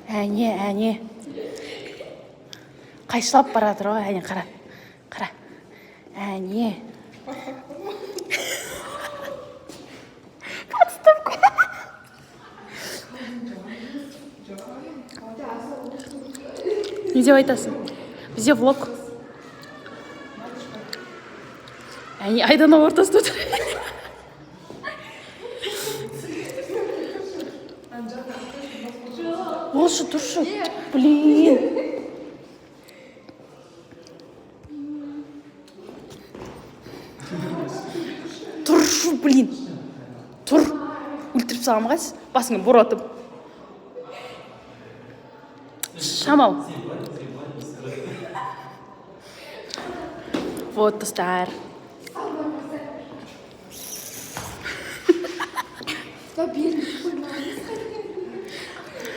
әне қайшылап бара жатыр ғой, әне қара әне подставка. Не деп айтасың? Бізде влог. Әне айдана ортасында отыр. Олшы, тұршы. Блин. Тұршы, блин. Тұр. Өлтіріп саған қайсыз? Басыңа бұратып. Шамал. Вот, достар. Стабильно.